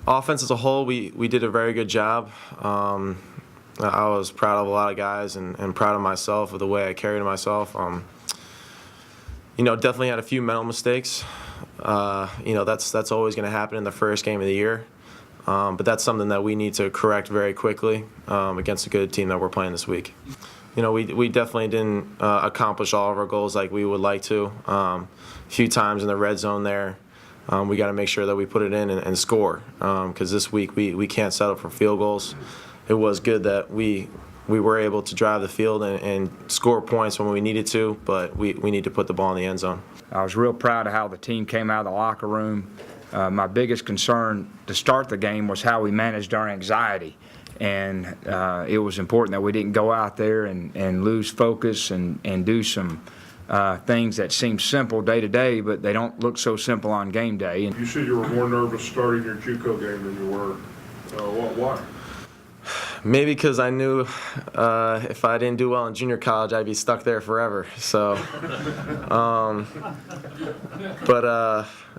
Offense as a whole, we did a very good job. I was proud of a lot of guys and proud of myself of the way I carried myself. Definitely had a few mental mistakes. That's always going to happen in the first game of the year. But that's something that we need to correct very quickly against a good team that we're playing this week. We definitely didn't accomplish all of our goals like we would like to. A few times in the red zone there, we got to make sure that we put it in and score, because this week we can't settle for field goals. It was good that we were able to drive the field and score points when we needed to, but we need to put the ball in the end zone. I was real proud of how the team came out of the locker room. My biggest concern to start the game was how we managed our anxiety. And it was important that we didn't go out there and lose focus and do some things that seem simple day to day, but they don't look so simple on game day. You said you were more nervous starting your JUCO game than you were. Why? Maybe because I knew if I didn't do well in junior college, I'd be stuck there forever. So,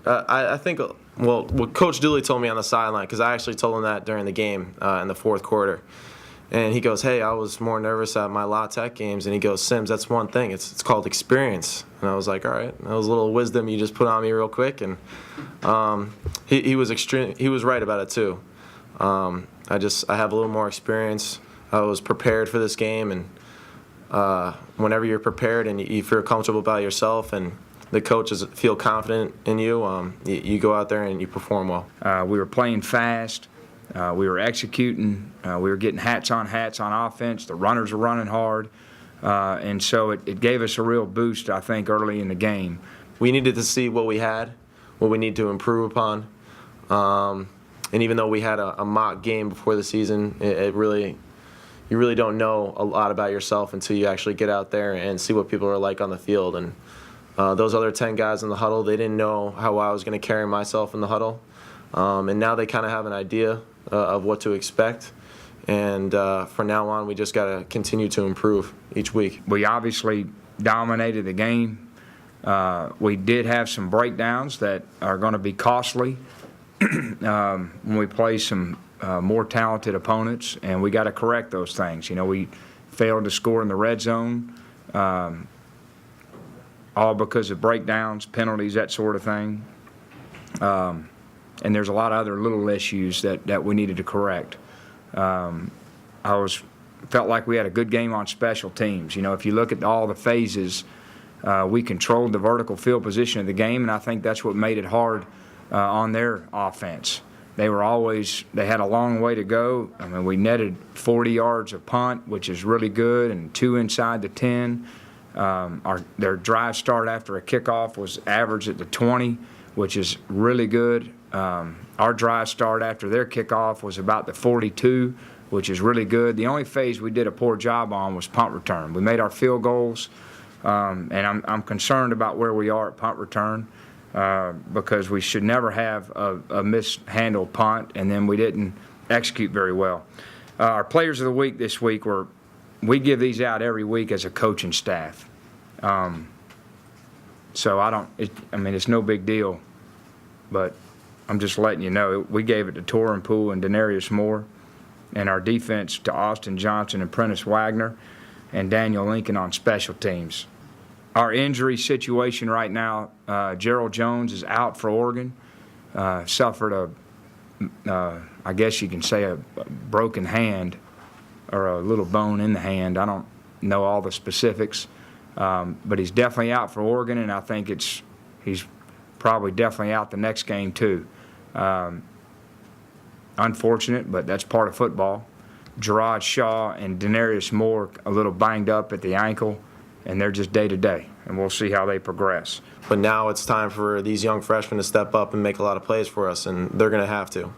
I think, what Coach Dooley told me on the sideline, because I actually told him that during the game in the fourth quarter. And he goes, hey, I was more nervous at my La Tech games. And he goes, Sims, that's one thing. It's called experience. And I was like, all right. That was a little wisdom you just put on me real quick. And he was extreme. He was right about it too. I have a little more experience. I was prepared for this game, and whenever you're prepared and you feel comfortable about yourself and the coaches feel confident in you, you go out there and you perform well. We were playing fast. We were executing. We were getting hats on offense. The runners were running hard. And so it gave us a real boost, I think, early in the game. We needed to see what we had, what we need to improve upon. And even though we had a mock game before the season, you really don't know a lot about yourself until you actually get out there and see what people are like on the field. And those other 10 guys in the huddle, they didn't know how I was going to carry myself in the huddle. And now they kind of have an idea of what to expect. And from now on, we just got to continue to improve each week. We obviously dominated the game. We did have some breakdowns that are going to be costly when we play some more talented opponents, and we got to correct those things. We failed to score in the red zone, all because of breakdowns, penalties, that sort of thing. And there's a lot of other little issues that we needed to correct. Felt like we had a good game on special teams. If you look at all the phases, we controlled the vertical field position of the game, and I think that's what made it hard on their offense. They had a long way to go. I mean, we netted 40 yards of punt, which is really good, and 2 inside the 10. Their drive start after a kickoff was average at the 20, which is really good. Our drive start after their kickoff was about the 42, which is really good. The only phase we did a poor job on was punt return. We made our field goals, and I'm concerned about where we are at punt return. Because we should never have a mishandled punt, and then we didn't execute very well. Our players of the week this week we give these out every week as a coaching staff. So it's no big deal, but I'm just letting you know. We gave it to Torin Poole and Denarius Moore, and our defense to Austin Johnson and Prentice Wagner, and Daniel Lincoln on special teams. Our injury situation right now, Gerald Jones is out for Oregon. Suffered I guess you can say a broken hand or a little bone in the hand. I don't know all the specifics, but he's definitely out for Oregon, and I think he's probably definitely out the next game too. Unfortunate, but that's part of football. Gerard Shaw and Denarius Moore a little banged up at the ankle, and they're just day to day, and we'll see how they progress. But now it's time for these young freshmen to step up and make a lot of plays for us, and they're going to have to.